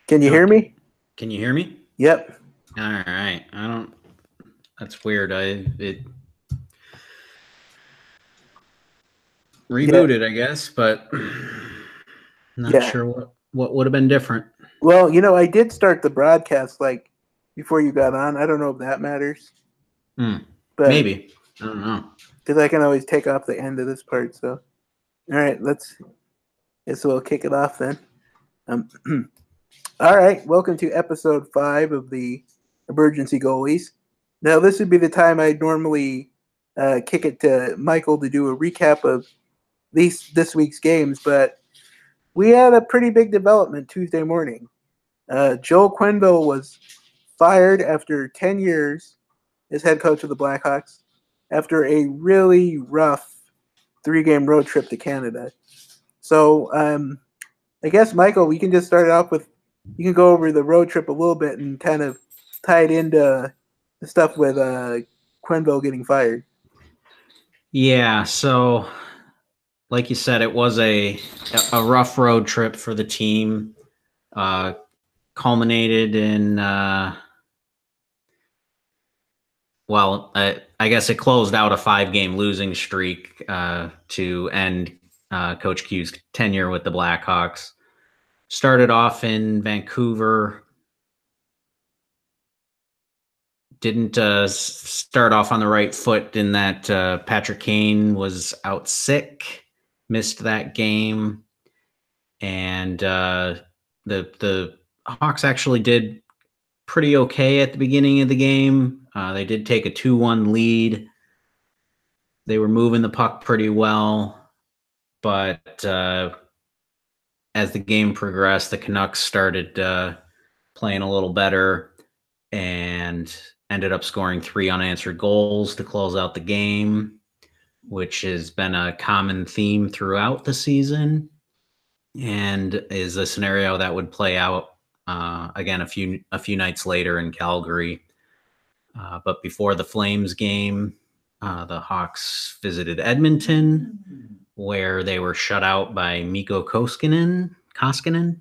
Can you hear Okay. me? Can you hear me? Yep. All right. I don't. That's weird. It Yeah. rebooted, I guess, but not Yeah. sure what would have been different. Well, I did start the broadcast like before you got on. I don't know if that matters, Hmm. but Maybe. I don't know. because I can always take off the end of this part. So, all right, guess we'll kick it off then. Um, all right, welcome to episode 5 of the Emergency Goalies. Now, this would be the time I'd normally kick it to Michael to do a recap of this week's games, but we had a pretty big development Tuesday morning. Joel Quenneville was fired after 10 years as head coach of the Blackhawks after a really rough 3-game road trip to Canada. So I guess, Michael, we can just start off with you can go over the road trip a little bit and kind of tie it into the stuff with Quenneville getting fired. Yeah. So, like you said, it was a rough road trip for the team. Uh, Culminated in I guess it closed out a 5-game losing streak to end Coach Q's tenure with the Blackhawks. Started off in Vancouver. Didn't start off on the right foot in that Patrick Kane was out sick, missed that game, and the Hawks actually did pretty okay at the beginning of the game. They did take a 2-1 lead. They were moving the puck pretty well, but as the game progressed, the Canucks started playing a little better and ended up scoring 3 unanswered goals to close out the game, which has been a common theme throughout the season and is a scenario that would play out again a few nights later in Calgary. But before the Flames game, the Hawks visited Edmonton, where they were shut out by Mikko Koskinen,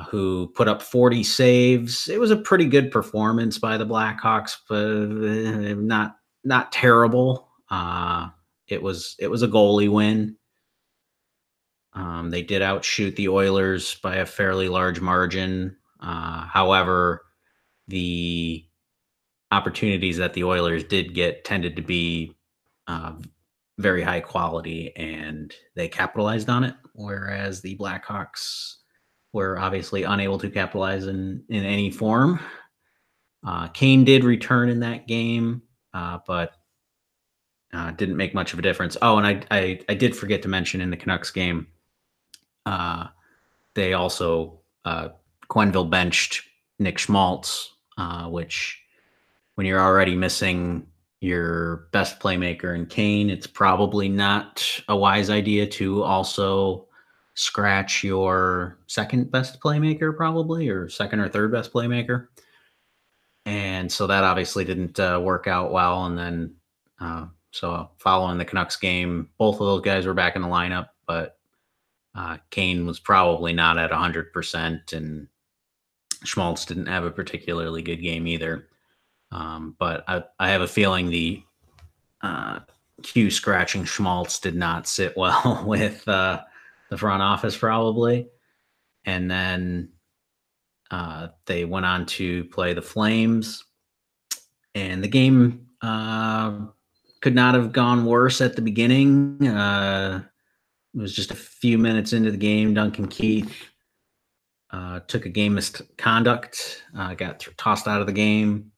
who put up 40 saves. It was a pretty good performance by the Blackhawks, but not terrible. It was a goalie win. They did outshoot the Oilers by a fairly large margin. However, the opportunities that the Oilers did get tended to be uh, very high quality, and they capitalized on it, whereas the Blackhawks were obviously unable to capitalize in any form. Kane did return in that game, but didn't make much of a difference. Oh, and I did forget to mention in the Canucks game, uh, they also Quenneville benched Nick Schmaltz, which when you're already missing your best playmaker in Kane, it's probably not a wise idea to also scratch your second best playmaker, probably, or second or third best playmaker. And so that obviously didn't work out well. And then, so following the Canucks game, both of those guys were back in the lineup, but Kane was probably not at 100%, and Schmaltz didn't have a particularly good game either. But I have a feeling the Q scratching Schmaltz did not sit well with the front office, probably. And then they went on to play the Flames, and the game could not have gone worse at the beginning. It was just a few minutes into the game. Duncan Keith took a game misconduct, got tossed out of the game.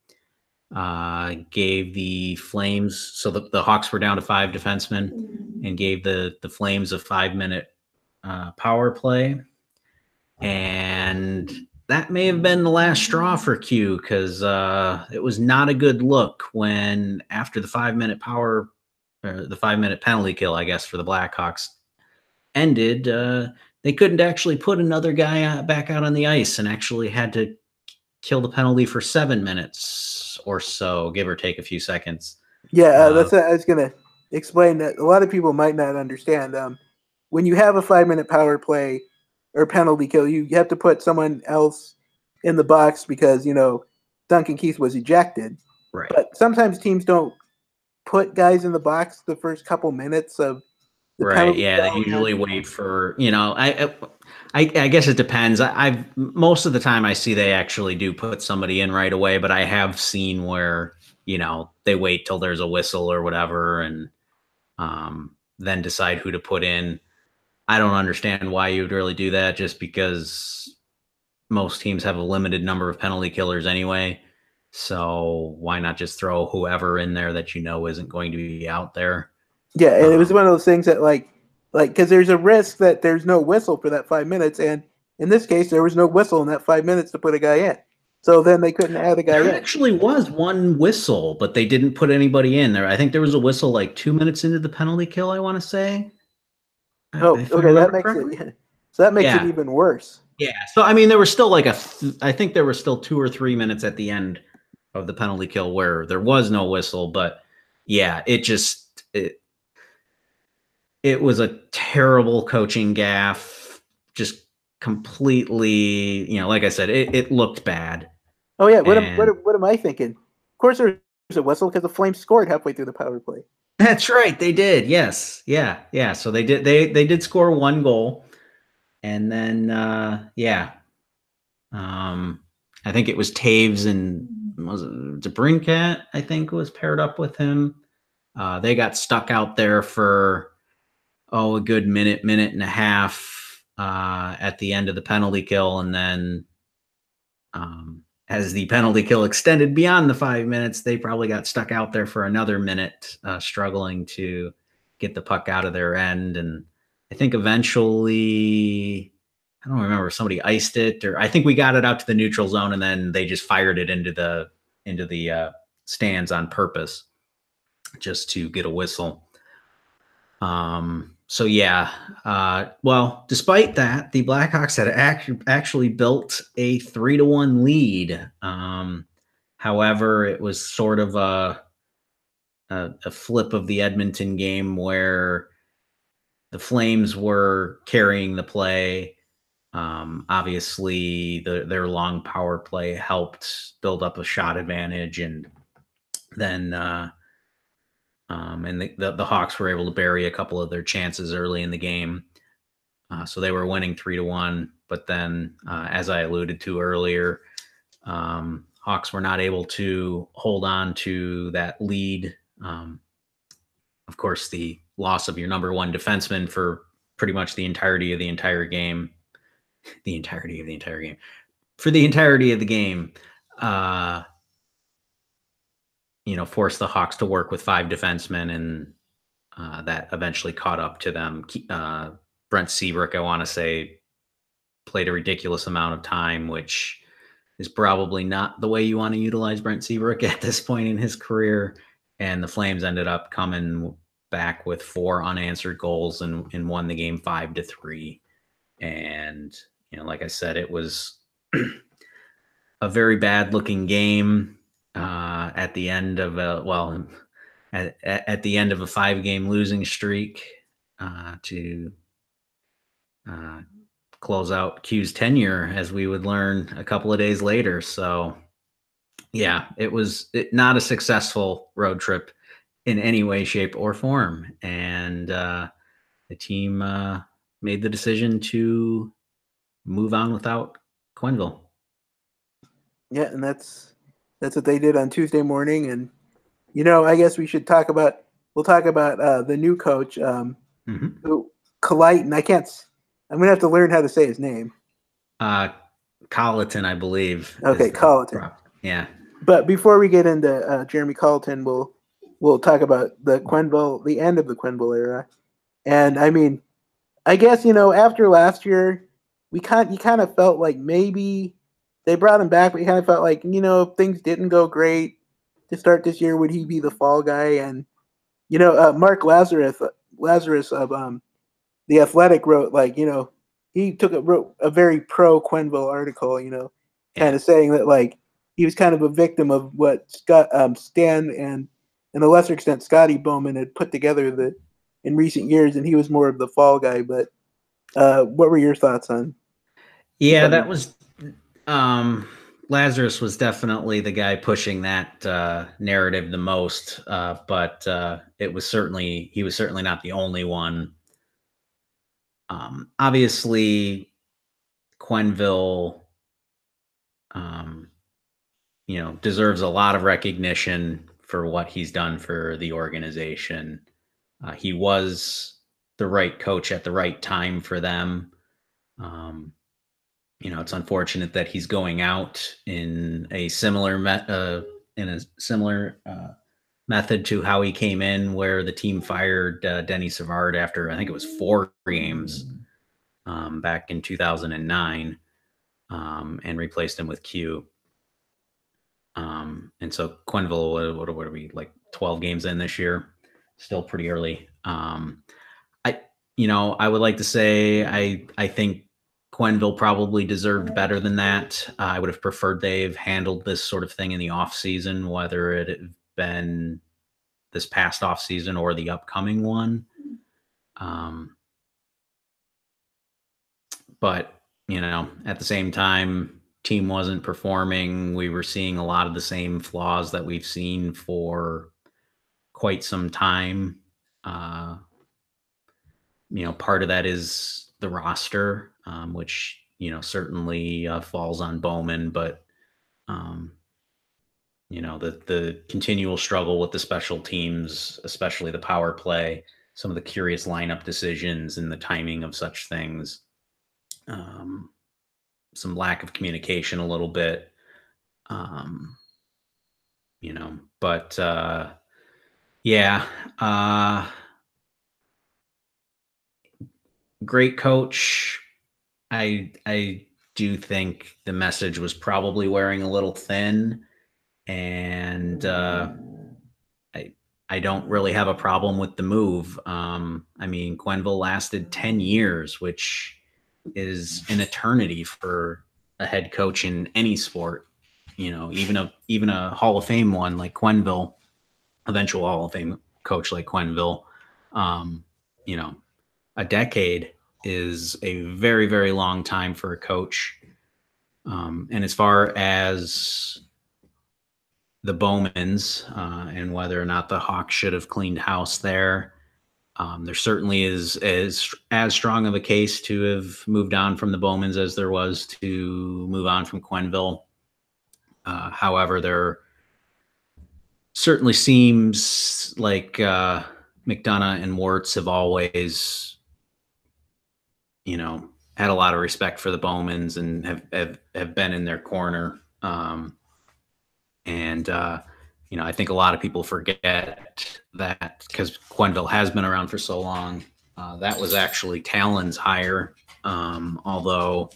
Gave the Flames, so the Hawks were down to 5 defensemen, and gave the Flames a 5-minute power play. And that may have been the last straw for Q, because it was not a good look when, after the 5-minute the 5-minute penalty kill, I guess, for the Blackhawks ended, they couldn't actually put another guy back out on the ice, and actually had to kill the penalty for 7 minutes or so, give or take a few seconds. Yeah, that's what I was gonna explain that a lot of people might not understand. When you have a 5-minute power play, or penalty kill. You have to put someone else in the box because, Duncan Keith was ejected. Right. But sometimes teams don't put guys in the box the first couple minutes of the penalty. Yeah, they usually wait for, I guess it depends. I've most of the time I see they actually do put somebody in right away, but I have seen where, they wait till there's a whistle or whatever and then decide who to put in. I don't understand why you would really do that, just because most teams have a limited number of penalty killers anyway. So why not just throw whoever in there that isn't going to be out there? Yeah, and it was one of those things that because there's a risk that there's no whistle for that 5 minutes, and in this case there was no whistle in that 5 minutes to put a guy in. So then they couldn't add a guy in. There actually was one whistle, but they didn't put anybody in there. I think there was a whistle like 2 minutes into the penalty kill, I want to say. Okay, that makes it. So that makes it even worse. Yeah. So I mean, there was still I think there were still 2 or 3 minutes at the end of the penalty kill where there was no whistle, but yeah, it was a terrible coaching gaffe. Just completely, like I said, it looked bad. Oh yeah, what am I thinking? Of course, there was a whistle because the Flames scored halfway through the power play. That's right, they did. Yes, yeah. So they did. They did score 1 goal, and then I think it was Taves and was it DeBrincat? I think was paired up with him. They got stuck out there for a good minute and a half at the end of the penalty kill, and then as the penalty kill extended beyond the 5 minutes, they probably got stuck out there for another minute, struggling to get the puck out of their end. And I think eventually, I don't remember if somebody iced it, or I think we got it out to the neutral zone, and then they just fired it into the stands on purpose just to get a whistle. So yeah, well, despite that, the Blackhawks had actually built a 3-1 lead. However, it was sort of a flip of the Edmonton game where the Flames were carrying the play. Obviously, their long power play helped build up a shot advantage, and then and the Hawks were able to bury a couple of their chances early in the game. So they were winning 3-1. But then, as I alluded to earlier, Hawks were not able to hold on to that lead. Of course, the loss of your number one defenseman for pretty much the entirety of the entire game. For the entirety of the game. Forced the Hawks to work with 5 defensemen, and that eventually caught up to them. Brent Seabrook, I want to say, played a ridiculous amount of time, which is probably not the way you want to utilize Brent Seabrook at this point in his career. And the Flames ended up coming back with 4 unanswered goals and won the game 5-3. And, like I said, it was a very bad looking game. At the end of at the end of a 5-game losing streak to close out Q's tenure, as we would learn a couple of days later. So yeah, it was not a successful road trip in any way, shape, or form. And the team made the decision to move on without Quenneville. Yeah, and that's what they did on Tuesday morning. And, I guess we'll talk about the new coach, who Colliton. I'm going to have to learn how to say his name. Colliton, I believe. Okay, Colliton. Yeah. But before we get into Jeremy Colliton, we'll talk about the end of the Quenneville era. And I mean, I guess, after last year, you kind of felt like maybe they brought him back, but you kind of felt like, if things didn't go great to start this year, would he be the fall guy? And, Mark Lazarus of The Athletic wrote, he wrote a very pro Quenneville article, kind of saying that, he was kind of a victim of what Stan and a lesser extent Scotty Bowman had put together in recent years, and he was more of the fall guy. But what were your thoughts on Yeah, that was Lazarus was definitely the guy pushing that narrative the most, but he was certainly not the only one. Obviously, Quenneville, um, deserves a lot of recognition for what he's done for the organization. He was the right coach at the right time for them. Um, it's unfortunate that he's going out in a similar method to how he came in, where the team fired Denny Savard after I think it was 4 games back in 2009, and replaced him with Q. And so Quenneville, what are we, like 12 games in this year? Still pretty early. I would like to say I think Quenneville probably deserved better than that. I would have preferred they've handled this sort of thing in the off season, whether it had been this past off season or the upcoming one. But at the same time, team wasn't performing. We were seeing a lot of the same flaws that we've seen for quite some time. Part of that is the roster, which, certainly falls on Bowman, but, the continual struggle with the special teams, especially the power play, some of the curious lineup decisions and the timing of such things, some lack of communication a little bit, but, yeah, great coach. I do think the message was probably wearing a little thin, and I don't really have a problem with the move. Quenneville lasted 10 years, which is an eternity for a head coach in any sport. Even a Hall of Fame one like Quenneville, eventual Hall of Fame coach like Quenneville. A decade is a very, very long time for a coach. And as far as the Bowmans and whether or not the Hawks should have cleaned house there, there certainly is as strong of a case to have moved on from the Bowmans as there was to move on from Quenneville. However, there certainly seems like McDonough and Wirtz have always, had a lot of respect for the Bowmans and have been in their corner. I think a lot of people forget that because Quenneville has been around for so long. That was actually Talon's hire, although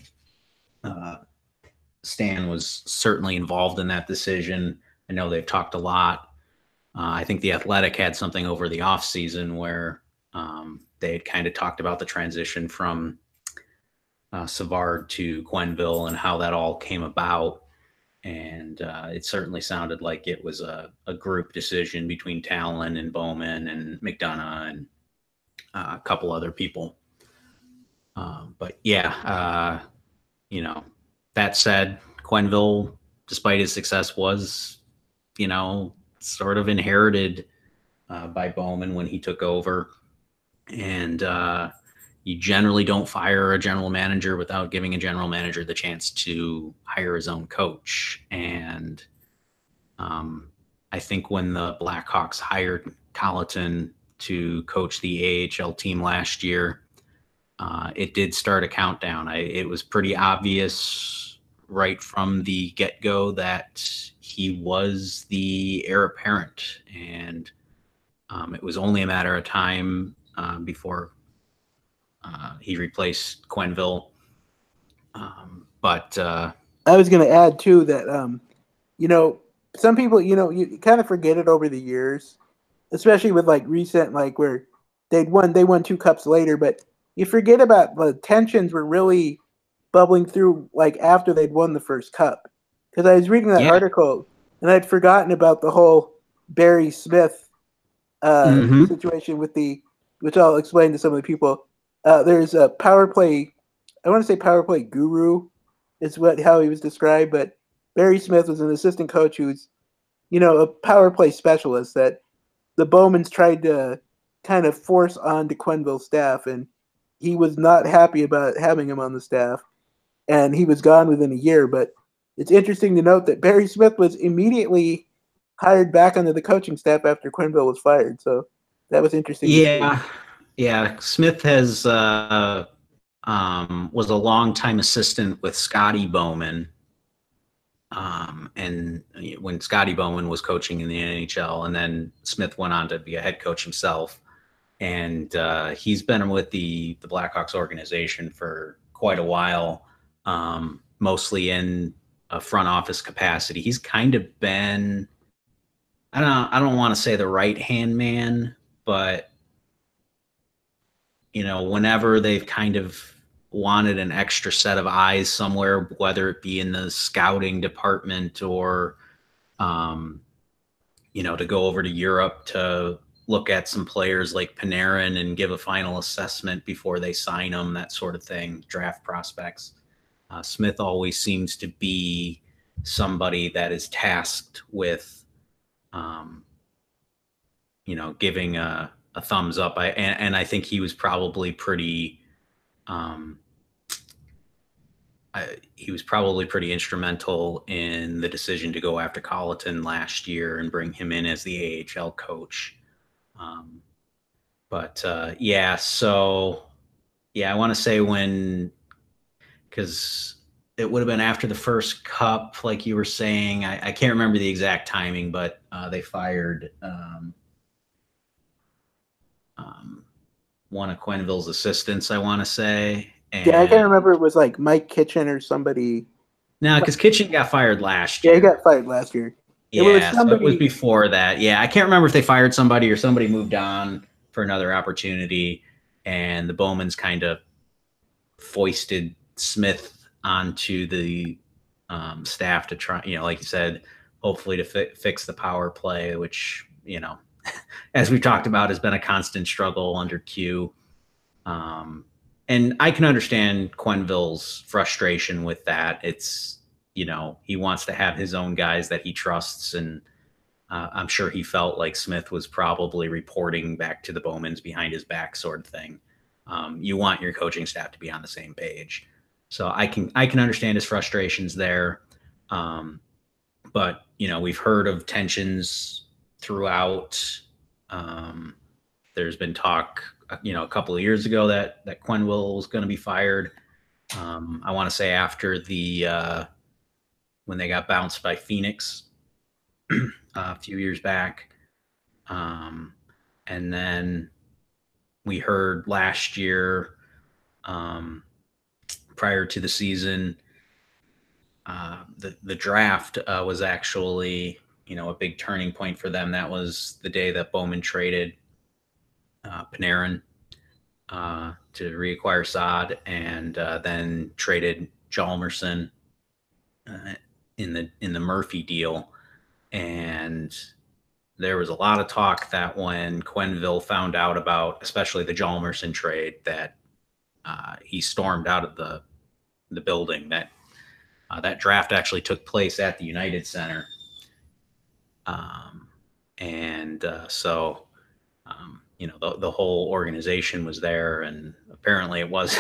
Stan was certainly involved in that decision. I know they've talked a lot. I think The Athletic had something over the offseason where they had kind of talked about the transition from Savard to Quenneville and how that all came about. And it certainly sounded like it was a group decision between Talon and Bowman and McDonough and a couple other people. But yeah, that said, Quenneville, despite his success, was, sort of inherited by Bowman when he took over. And you generally don't fire a general manager without giving a general manager the chance to hire his own coach. And I think when the Blackhawks hired Colleton to coach the AHL team last year, it did start a countdown. It was pretty obvious right from the get-go that he was the heir apparent. And it was only a matter of time before he replaced Quenneville. But I was going to add too that some people you kind of forget it over the years, especially with like recent where they won 2 cups later, but you forget about the tensions were really bubbling through after they'd won the first cup. Because I was reading that article and I'd forgotten about the whole Barry Smith situation which I'll explain to some of the people. There's a power play. I want to say power play guru is how he was described. But Barry Smith was an assistant coach who's, a power play specialist that the Bowmans tried to kind of force onto Quenneville's staff, and he was not happy about having him on the staff, and he was gone within a year. But it's interesting to note that Barry Smith was immediately hired back onto the coaching staff after Quenneville was fired. So that was interesting to see. Yeah. Smith has was a longtime assistant with Scotty Bowman. And when Scotty Bowman was coaching in the NHL, and then Smith went on to be a head coach himself. And he's been with the Blackhawks organization for quite a while, mostly in a front office capacity. He's kind of been, I don't want to say the right-hand man, but whenever they've kind of wanted an extra set of eyes somewhere, whether it be in the scouting department or, to go over to Europe to look at some players like Panarin and give a final assessment before they sign them, that sort of thing, draft prospects. Smith always seems to be somebody that is tasked with, giving a thumbs up. And I think he was probably pretty, he was probably pretty instrumental in the decision to go after Colleton last year and bring him in as the AHL coach. I want to say because it would have been after the first cup, like you were saying. I can't remember the exact timing, but they fired one of Quenneville's assistants, I want to say. And I can't remember. It was like Mike Kitchen or somebody. No, because Kitchen got fired last year. Yeah, he got fired last year. So it was before that. Yeah, I can't remember if they fired somebody or somebody moved on for another opportunity, and the Bowmans kind of foisted Smith onto the staff to try, like you said, hopefully to fix the power play, which, as we've talked about, has been a constant struggle under Q. And I can understand Quenneville's frustration with that. It's, he wants to have his own guys that he trusts. And I'm sure he felt like Smith was probably reporting back to the Bowmans behind his back, sort of thing. You want your coaching staff to be on the same page. So I can understand his frustrations there. But, we've heard of tensions throughout. There's been talk, a couple of years ago that Quenneville was going to be fired. I want to say after when they got bounced by Phoenix a few years back. And then we heard last year, prior to the season, the draft was actually, a big turning point for them. That was the day that Bowman traded Panarin to reacquire Saad, and then traded Hjalmarsson in the Murphy deal. And there was a lot of talk that when Quenneville found out about, especially the Hjalmarsson trade, that he stormed out of the building. That draft actually took place at the United Center. The whole organization was there, and apparently it was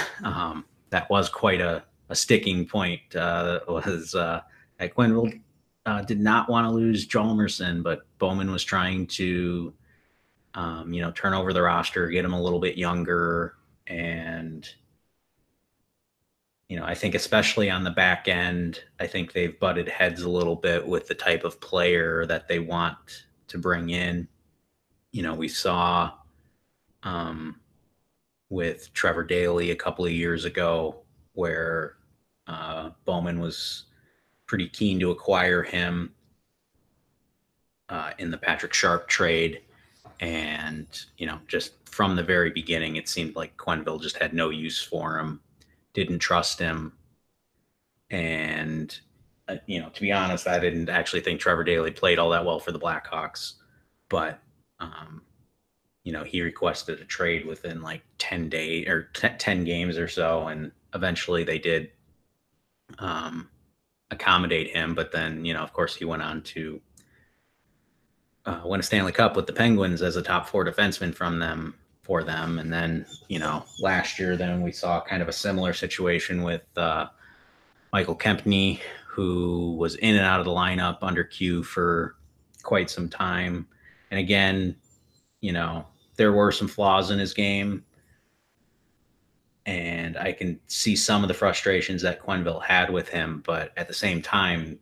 that was quite a sticking point. Was that Quenneville did not want to lose Hjalmarsson, but Bowman was trying to turn over the roster, get him a little bit younger, and I think especially on the back end, I think they've butted heads a little bit with the type of player that they want to bring in. We saw with Trevor Daley a couple of years ago where Bowman was pretty keen to acquire him in the Patrick Sharp trade. And, just from the very beginning, it seemed like Quenneville just had no use for him, didn't trust him. And, to be honest, I didn't actually think Trevor Daley played all that well for the Blackhawks. But, he requested a trade within like 10 days or 10 games or so. And eventually they did accommodate him. But then, of course, he went on to win a Stanley Cup with the Penguins as a top 4 defenseman for them. And then, last year, then we saw kind of a similar situation with Michael Kempny, who was in and out of the lineup under Q for quite some time. And again, there were some flaws in his game. And I can see some of the frustrations that Quenneville had with him. But at the same time,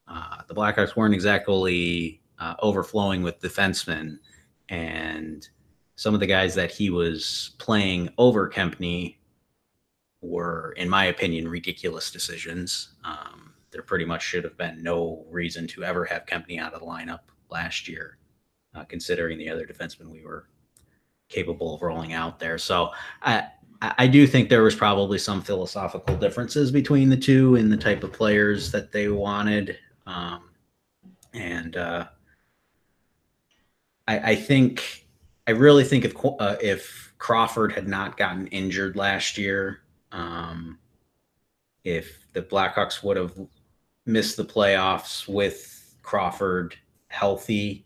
the Blackhawks weren't exactly overflowing with defensemen. And some of the guys that he was playing over Kempny were, in my opinion, ridiculous decisions. There pretty much should have been no reason to ever have Kempny out of the lineup last year, considering the other defensemen we were capable of rolling out there. So I do think there was probably some philosophical differences between the two in the type of players that they wanted. I really think if Crawford had not gotten injured last year, if the Blackhawks would have missed the playoffs with Crawford healthy,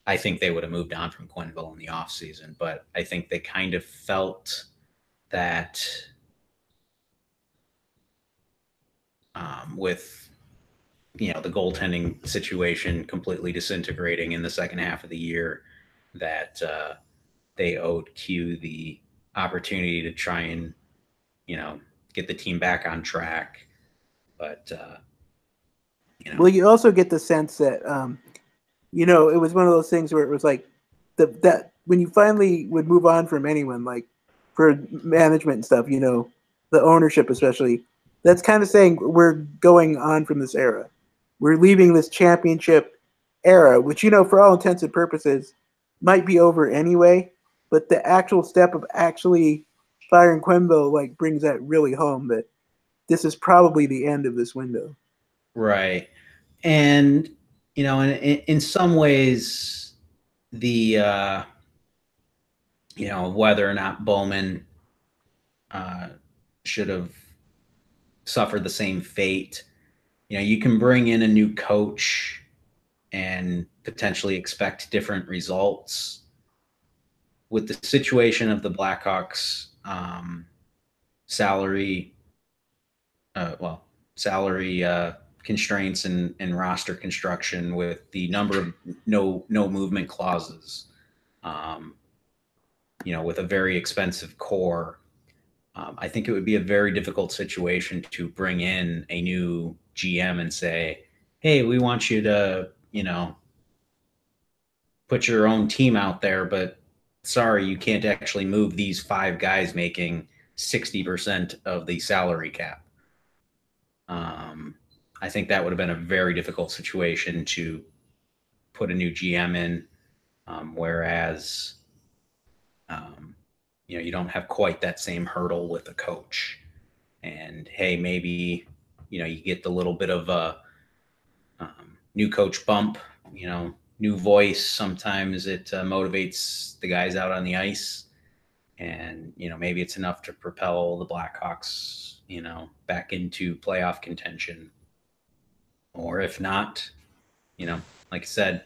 I think they would have moved on from Quenneville in the offseason. But I think they kind of felt that with the goaltending situation completely disintegrating in the second half of the year, that they owed Q the opportunity to try and get the team back on track. But well, you also get the sense that it was one of those things where it was like that when you finally would move on from anyone, like for management and stuff, the ownership especially, that's kind of saying we're going on from this era. We're leaving this championship era, which, for all intents and purposes, might be over anyway. But the actual step of actually firing Quenneville brings that really home that this is probably the end of this window. Right. And, in some ways, the, whether or not Bowman should have suffered the same fate, you can bring in a new coach and potentially expect different results. With the situation of the Blackhawks salary constraints and roster construction, with the number of no movement clauses, with a very expensive core, I think it would be a very difficult situation to bring in a new GM and say, hey, we want you to, put your own team out there, but sorry, you can't actually move these 5 guys making 60% of the salary cap. I think that would have been a very difficult situation to put a new GM in, whereas, you don't have quite that same hurdle with a coach. And, hey, maybe, you get the little bit of a new coach bump, new voice. Sometimes it motivates the guys out on the ice. And, maybe it's enough to propel the Blackhawks, back into playoff contention. Or if not, like I said,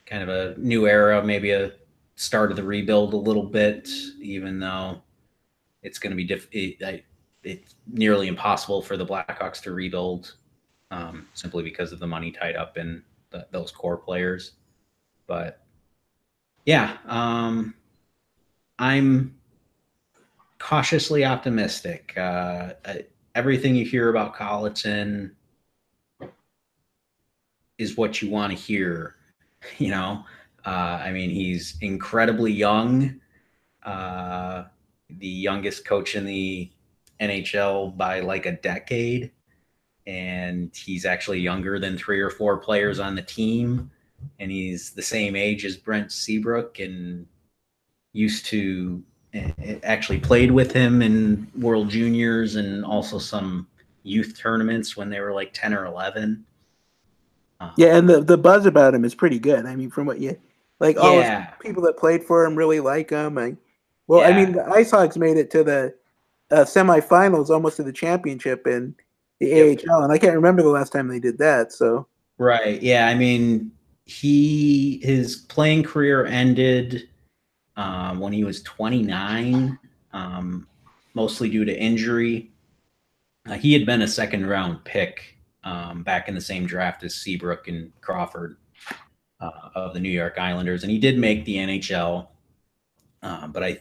kind of a new era, maybe a start of the rebuild a little bit, even though it's going to be it's nearly impossible for the Blackhawks to rebuild simply because of the money tied up in those core players. But yeah, I'm cautiously optimistic. Everything you hear about Colliton is what you want to hear. He's incredibly young, the youngest coach in the NHL by a decade, and he's actually younger than 3 or 4 players on the team, and he's the same age as Brent Seabrook, and used to actually played with him in World Juniors and also some youth tournaments when they were 10 or 11. Yeah, and the buzz about him is pretty good. From what you all the people that played for him really like him. The Ice Hawks made it to the semifinals, almost to the championship, and the Yep. AHL, and I can't remember the last time they did that. So Right. Yeah. I mean, his playing career ended when he was 29, mostly due to injury. He had been a second round pick back in the same draft as Seabrook and Crawford of the New York Islanders, and he did make the NHL, but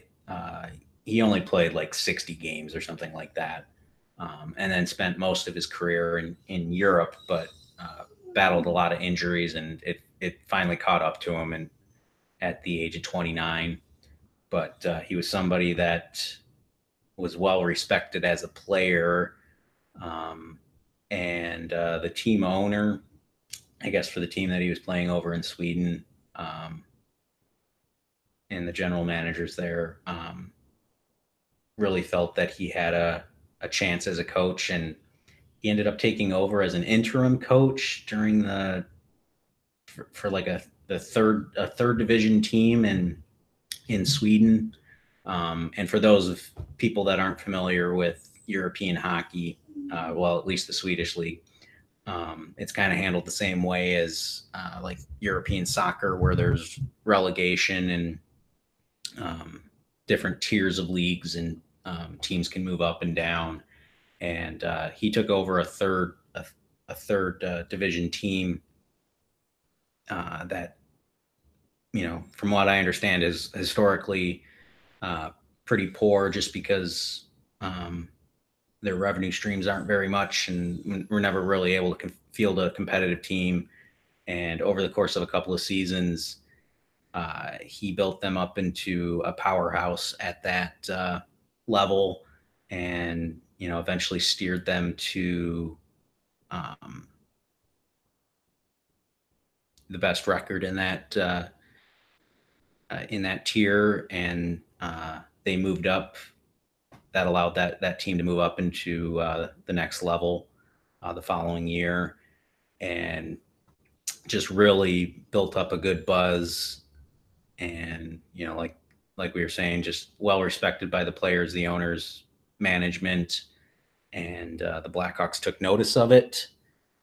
he only played like 60 games or something like that, and then spent most of his career in Europe, but battled a lot of injuries, and it finally caught up to him and at the age of 29. But he was somebody that was well respected as a player, um, and the team owner, I guess, for the team that he was playing over in Sweden, um, and the general managers there really felt that he had a chance as a coach, and he ended up taking over as an interim coach during for like a third division team in Sweden. And for those of people that aren't familiar with European hockey, well, at least the Swedish league, it's kind of handled the same way as like European soccer, where there's relegation and different tiers of leagues, and teams can move up and down. And he took over a third division team that, from what I understand, is historically uh, pretty poor, just because their revenue streams aren't very much, and we're never really able to field a competitive team. And over the course of a couple of seasons, he built them up into a powerhouse at that level, and eventually steered them to um, the best record in that tier, and they moved up. That allowed that team to move up into the next level the following year, and just really built up a good buzz. And like we were saying, just well respected by the players, the owners, management, and the Blackhawks took notice of it.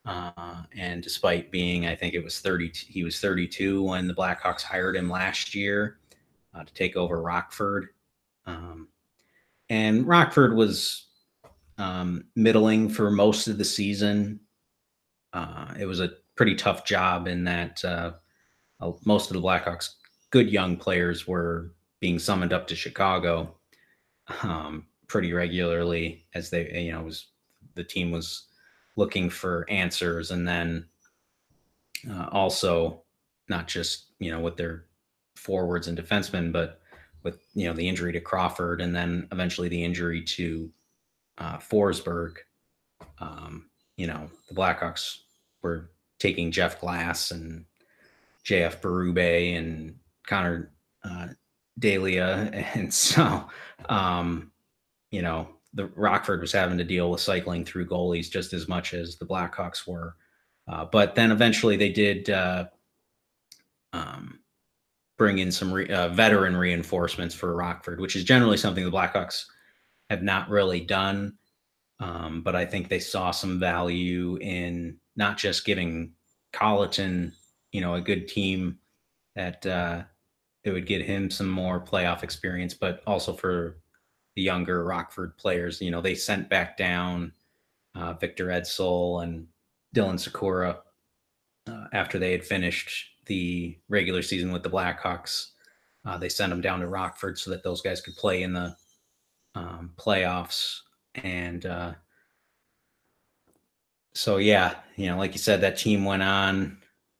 And despite being, I think it was 30, he was 32 when the Blackhawks hired him last year to take over Rockford. And Rockford was middling for most of the season. It was a pretty tough job in that most of the Blackhawks' good young players were being summoned up to Chicago pretty regularly, as they, the team was looking for answers. And then also not just, with their forwards and defensemen, but with, the injury to Crawford, and then eventually the injury to Forsberg. The Blackhawks were taking Jeff Glass and JF Berube and Connor Delia. And so, the Rockford was having to deal with cycling through goalies just as much as the Blackhawks were. But then eventually they did bring in some veteran reinforcements for Rockford, which is generally something the Blackhawks have not really done. But I think they saw some value in not just giving Colleton, a good team that it would get him some more playoff experience, but also for the younger Rockford players. They sent back down Victor Edsel and Dylan Sakura after they had finished the regular season with the Blackhawks. They sent them down to Rockford so that those guys could play in the playoffs. And so, yeah, like you said, that team went on.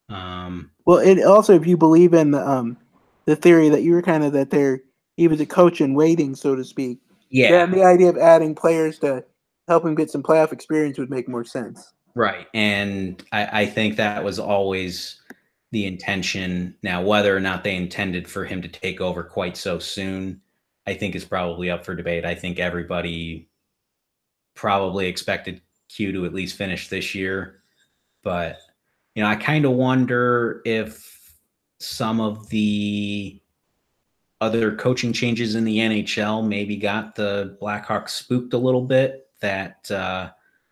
well, and also if you believe in the theory that you were kind of that he was a coach in waiting, so to speak. Yeah. Then the idea of adding players to help him get some playoff experience would make more sense. Right. And I think that was always the intention. Now, whether or not they intended for him to take over quite so soon, I think is probably up for debate. I think everybody probably expected Q to at least finish this year. But, I kind of wonder if some of the other coaching changes in the NHL maybe got the Blackhawks spooked a little bit, that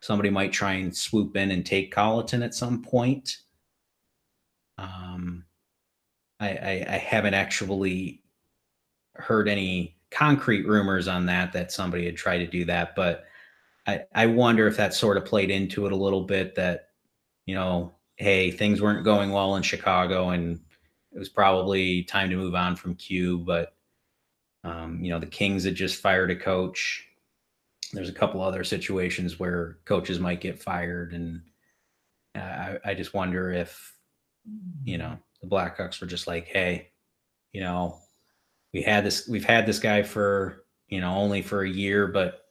somebody might try and swoop in and take Colleton at some point. I haven't actually heard any concrete rumors on that somebody had tried to do that, but I wonder if that sort of played into it a little bit, that, hey, things weren't going well in Chicago and it was probably time to move on from Q, but the Kings had just fired a coach. There's a couple other situations where coaches might get fired, and I just wonder if, the Blackhawks were just like, hey, we've had this guy for, only for a year, but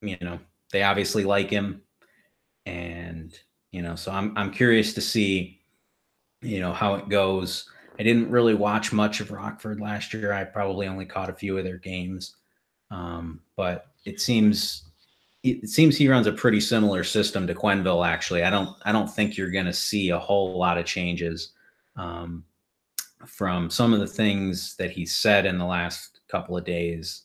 they obviously like him. And, so I'm curious to see, how it goes. I didn't really watch much of Rockford last year. I probably only caught a few of their games. But it seems he runs a pretty similar system to Quenneville. Actually, I don't think you're going to see a whole lot of changes from some of the things that he said in the last couple of days.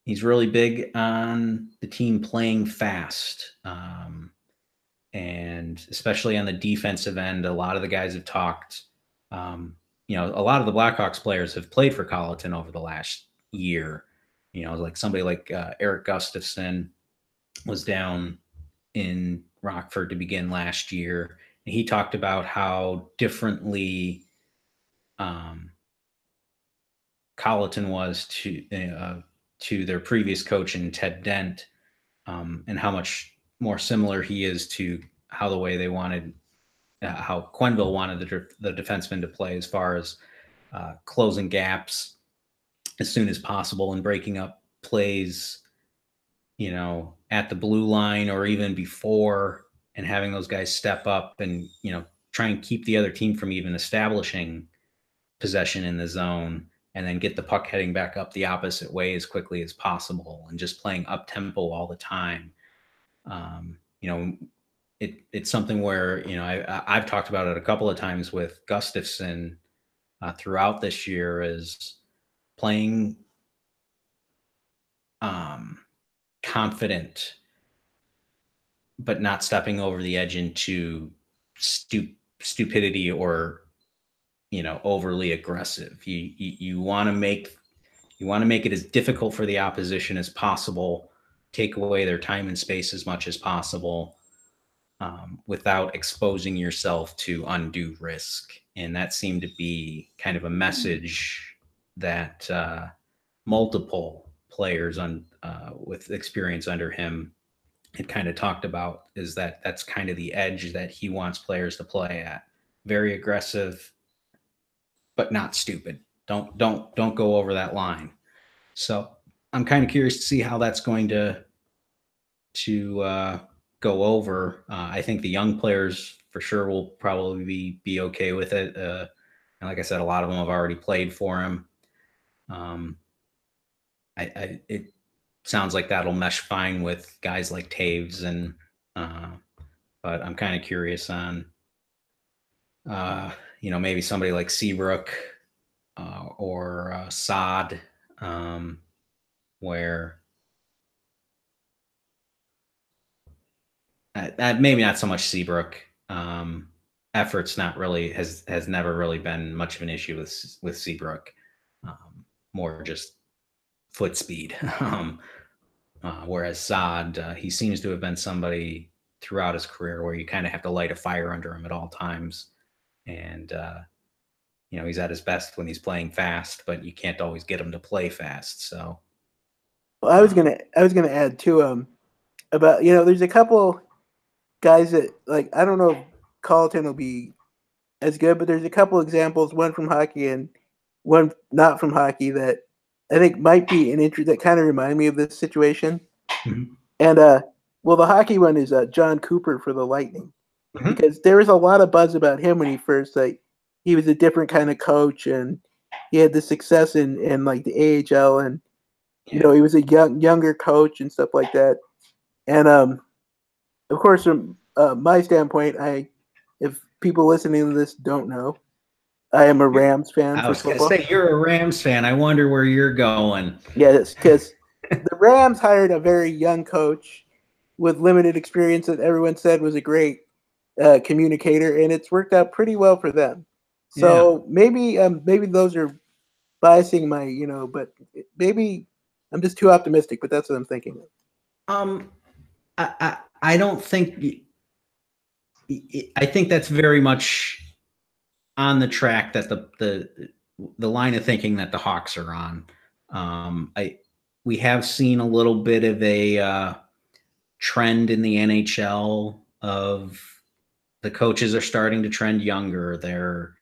He's really big on the team playing fast, and especially on the defensive end. A lot of the guys have talked. A lot of the Blackhawks players have played for Colleton over the last year. Like somebody like Eric Gustafson was down in Rockford to begin last year, and he talked about how differently Colleton was to their previous coach in Ted Dent, and how much more similar he is to how Quenneville wanted the defenseman to play, as far as closing gaps as soon as possible and breaking up plays, at the blue line or even before, and having those guys step up and, try and keep the other team from even establishing possession in the zone, and then get the puck heading back up the opposite way as quickly as possible, and just playing up tempo all the time. It's something where, I've talked about it a couple of times with Gustafson throughout this year, is playing confident, but not stepping over the edge into stupidity or, overly aggressive. You want to make it as difficult for the opposition as possible, take away their time and space as much as possible, without exposing yourself to undue risk. And that seemed to be kind of a message that multiple players with experience under him had kind of talked about, is that's kind of the edge that he wants players to play at. Very aggressive, but not stupid. Don't go over that line. So I'm kind of curious to see how that's going to go over. I think the young players for sure will probably be okay with it. And like I said, a lot of them have already played for him. It sounds like that'll mesh fine with guys like Taves, and but I'm kind of curious on maybe somebody like Seabrook or Saad, where maybe not so much Seabrook. Effort's not really has never really been much of an issue with Seabrook. More just foot speed. Whereas Saad, he seems to have been somebody throughout his career where you kind of have to light a fire under him at all times. And, he's at his best when he's playing fast, but you can't always get him to play fast. So, well, I was gonna add too, about, there's a couple guys that, like, I don't know if Colleton will be as good, but there's a couple examples, one from hockey and one not from hockey, that I think might be an interest, that kind of remind me of this situation. Mm-hmm. And the hockey one is John Cooper for the Lightning, mm-hmm. because there was a lot of buzz about him when he first, like, he was a different kind of coach, and he had the success in like the AHL, and he was a younger coach and stuff like that. And of course, from my standpoint, if people listening to this don't know, I am a Rams fan. I was going to say, you're a Rams fan. I wonder where you're going. Yes, because the Rams hired a very young coach with limited experience that everyone said was a great communicator, and it's worked out pretty well for them. So maybe those are biasing my, but maybe I'm just too optimistic. But that's what I'm thinking. I don't think. I think that's very much on the track that the line of thinking that the Hawks are on. We have seen a little bit of a trend in the NHL of the coaches are starting to trend younger. They're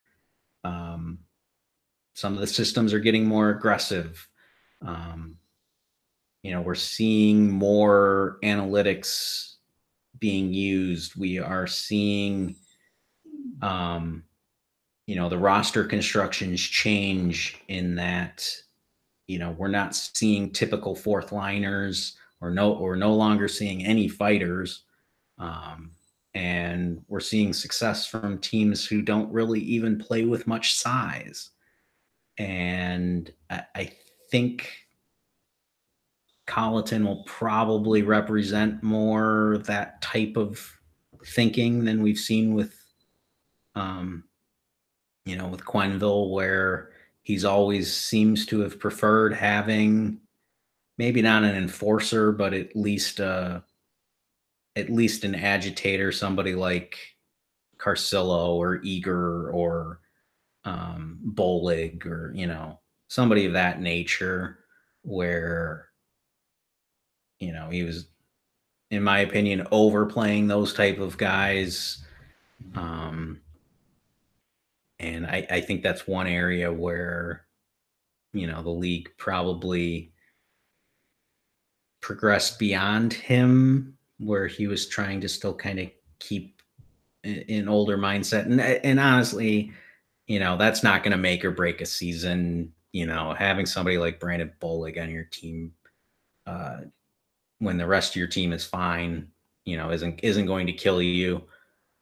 some of the systems are getting more aggressive. We're seeing more analytics being used. We are seeing, the roster constructions change in that, we're not seeing typical fourth liners or no longer seeing any fighters. And we're seeing success from teams who don't really even play with much size. And I think Colleton will probably represent more that type of thinking than we've seen with, with Quenneville, where he's always seems to have preferred having maybe not an enforcer, but at least an agitator, somebody like Carcillo or Eager or Bolig or, somebody of that nature where, he was, in my opinion, overplaying those type of guys. And I think that's one area where, the league probably progressed beyond him, where he was trying to still kind of keep an older mindset. And honestly, that's not going to make or break a season. Having somebody like Brandon Bolig on your team, when the rest of your team is fine, isn't going to kill you.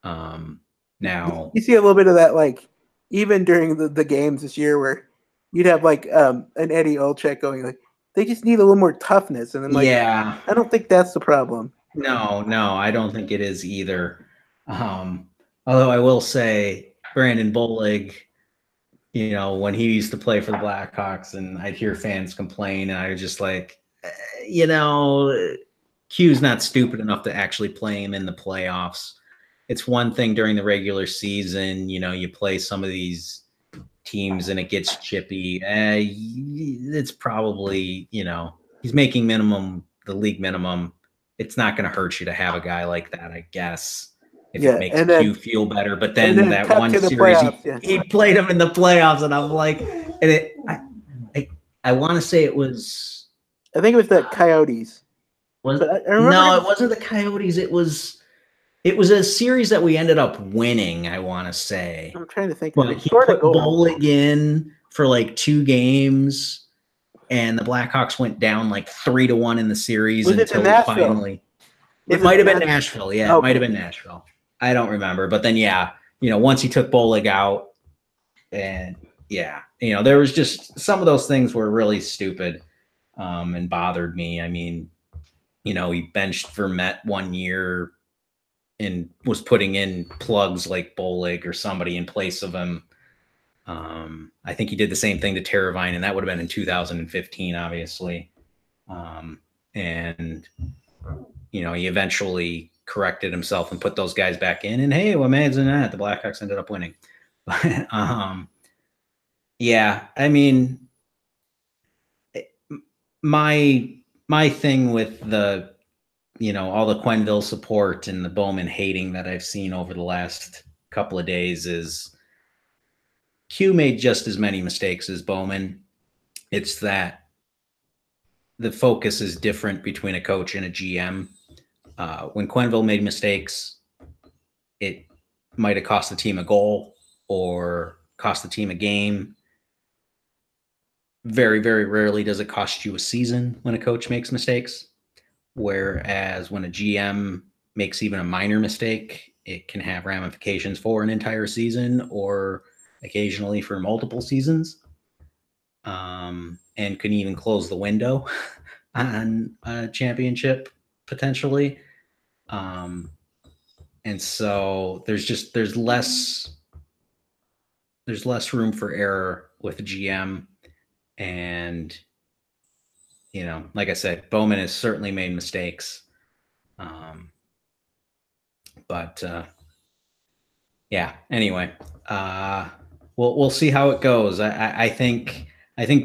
Now you see a little bit of that, like even during the games this year, where you'd have like an Eddie Olczyk going like, they just need a little more toughness, and I'm like, yeah, I don't think that's the problem. No, I don't think it is either. Although I will say Brandon Bolig, when he used to play for the Blackhawks, and I'd hear fans complain, and I was just like, Q's not stupid enough to actually play him in the playoffs. It's one thing during the regular season, you play some of these teams and it gets chippy. It's probably, he's making the league minimum. It's not going to hurt you to have a guy like that, I guess, if it makes you feel better. But then that one series, he played him in the playoffs, and I'm like, I want to say it was. I think it was the Coyotes. No, it wasn't the Coyotes. It was a series that we ended up winning, I want to say. I'm trying to think. But he put Bolig in for like 2 games, and the Blackhawks went down like 3-1 in the series until finally. It might have been Nashville. Yeah, it might have been Nashville. I don't remember. But then, once he took Bolig out, and there was just some of those things were really stupid and bothered me. I mean, he benched Vermette 1 year and was putting in plugs like Bolig or somebody in place of him. I think he did the same thing to Teravainen, and that would have been in 2015, obviously. And he eventually corrected himself and put those guys back in. And hey, what imagine that the Blackhawks ended up winning. But I mean, my thing with the all the Quenneville support and the Bowman hating that I've seen over the last couple of days is Q made just as many mistakes as Bowman. It's that the focus is different between a coach and a GM. When Quenneville made mistakes, it might have cost the team a goal or cost the team a game. Very, very rarely does it cost you a season when a coach makes mistakes. Whereas when a GM makes even a minor mistake, it can have ramifications for an entire season or occasionally for multiple seasons, and can even close the window on a championship potentially. And so there's less room for error with the GM. And, like I said, Bowman has certainly made mistakes. But yeah, anyway, we'll see how it goes. I think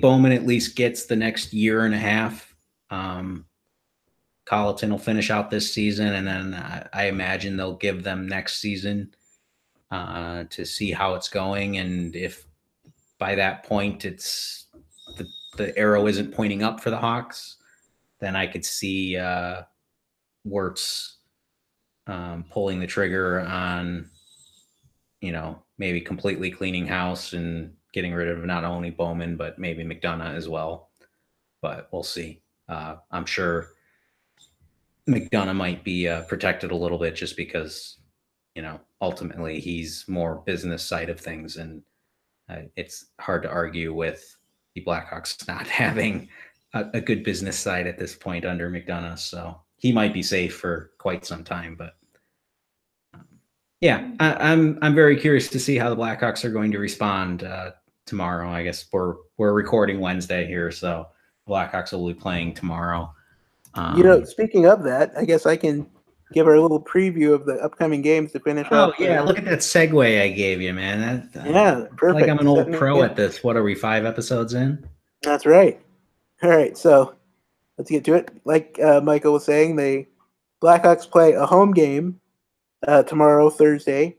Bowman at least gets the next year and a half. Colleton will finish out this season, and then I imagine they'll give them next season to see how it's going. And if by that point it's the arrow isn't pointing up for the Hawks, then I could see Wirtz pulling the trigger on, maybe completely cleaning house and getting rid of not only Bowman, but maybe McDonough as well. But we'll see. I'm sure McDonough might be protected a little bit just because, ultimately he's more business side of things. And it's hard to argue with the Blackhawks not having a good business side at this point under McDonough. So he might be safe for quite some time, but yeah, I'm very curious to see how the Blackhawks are going to respond tomorrow. I guess we're recording Wednesday here, so Blackhawks will be playing tomorrow. Speaking of that, I guess I can give her a little preview of the upcoming games to finish off. Oh yeah, look at that segue I gave you, man. Yeah, perfect. Like I'm an old pro at this. What are we, 5 episodes in? That's right. All right, so let's get to it. Like Michael was saying, the Blackhawks play a home game tomorrow, Thursday,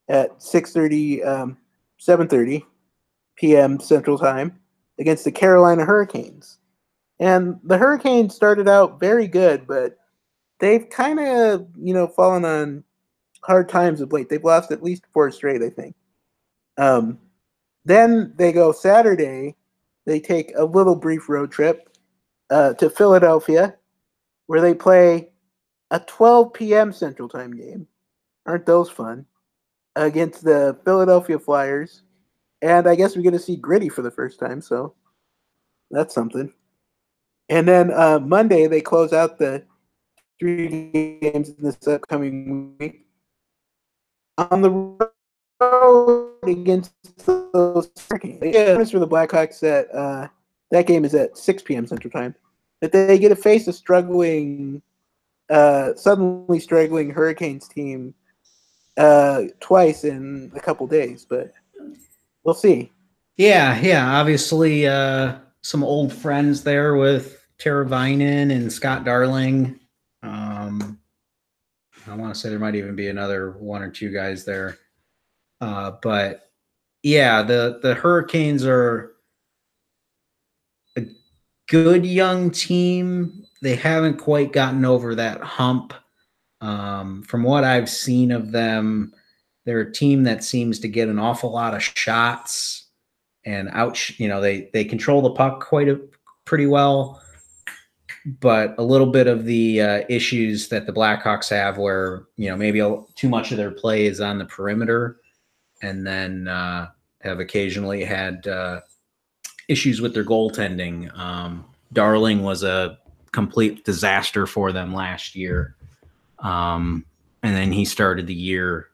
at 7:30 p.m. Central Time against the Carolina Hurricanes. And the Hurricanes started out very good, but they've kind of, fallen on hard times of late. They've lost at least 4 straight, I think. Then they go Saturday. They take a little brief road trip to Philadelphia, where they play a 12 p.m. Central Time game. Aren't those fun? Against the Philadelphia Flyers. And I guess we're going to see Gritty for the first time, so that's something. And then Monday, they close out the 3 games in this upcoming week on the road against those Hurricanes. Yeah, for the Blackhawks that game is at 6 p.m. Central Time. But they get to face a suddenly struggling Hurricanes team twice in a couple days, but we'll see. Yeah. Obviously, some old friends there with Tara Vinen and Scott Darling. I want to say there might even be another 1 or 2 guys there. But yeah, the Hurricanes are a good young team. They haven't quite gotten over that hump. From what I've seen of them, they're a team that seems to get an awful lot of shots and they control the puck pretty well, but a little bit of the issues that the Blackhawks have where, maybe too much of their play is on the perimeter, and then have occasionally had issues with their goaltending. Darling was a complete disaster for them last year. And then he started the year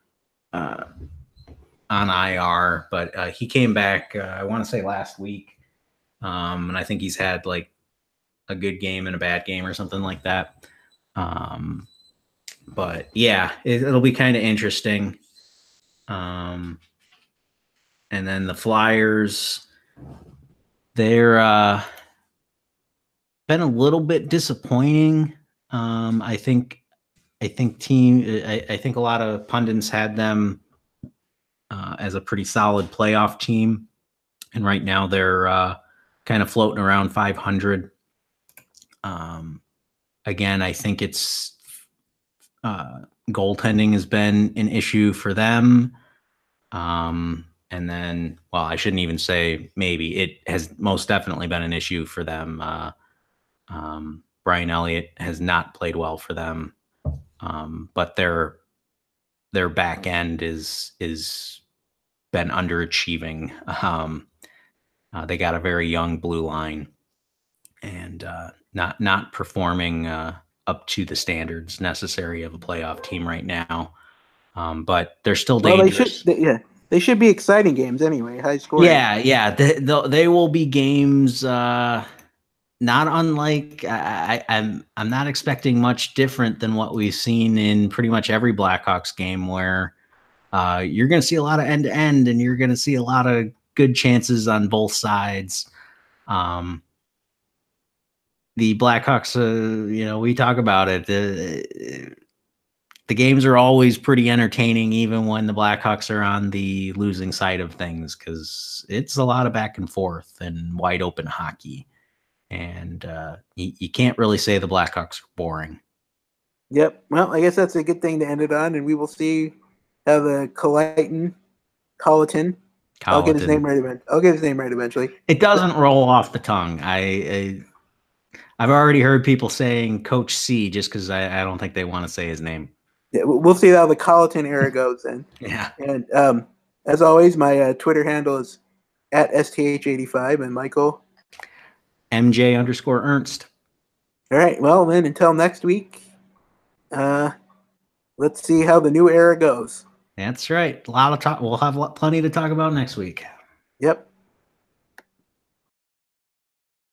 on IR, but he came back, I want to say last week. And I think he's had like a good game and a bad game or something like that. But yeah, it'll be kind of interesting. And then the Flyers, they're been a little bit disappointing. I think a lot of pundits had them as a pretty solid playoff team, and right now they're kind of floating around 500. Again, I think it's goaltending has been an issue for them. And then, well, I shouldn't even say maybe. It has most definitely been an issue for them. Brian Elliott has not played well for them, but their back end is been underachieving. They got a very young blue line, and not performing up to the standards necessary of a playoff team right now. But they're still dangerous. They should be exciting games anyway, high scoring. Yeah. They will be games not unlike I'm not expecting much different than what we've seen in pretty much every Blackhawks game, where you're going to see a lot of end to end, and you're going to see a lot of good chances on both sides. The Blackhawks, we talk about it. The games are always pretty entertaining, even when the Blackhawks are on the losing side of things, because it's a lot of back and forth and wide open hockey. And you can't really say the Blackhawks are boring. Yep. Well, I guess that's a good thing to end it on, and we will see how the Colleton. I'll get his name right eventually. It doesn't roll off the tongue. I've already heard people saying Coach C just because I don't think they want to say his name. Yeah, we'll see how the Colleton era goes then. Yeah. And as always, my Twitter handle is @STH85, and Michael MJ_Ernst. All right. Well, then until next week, let's see how the new era goes. That's right. A lot of talk. We'll have plenty to talk about next week. Yep.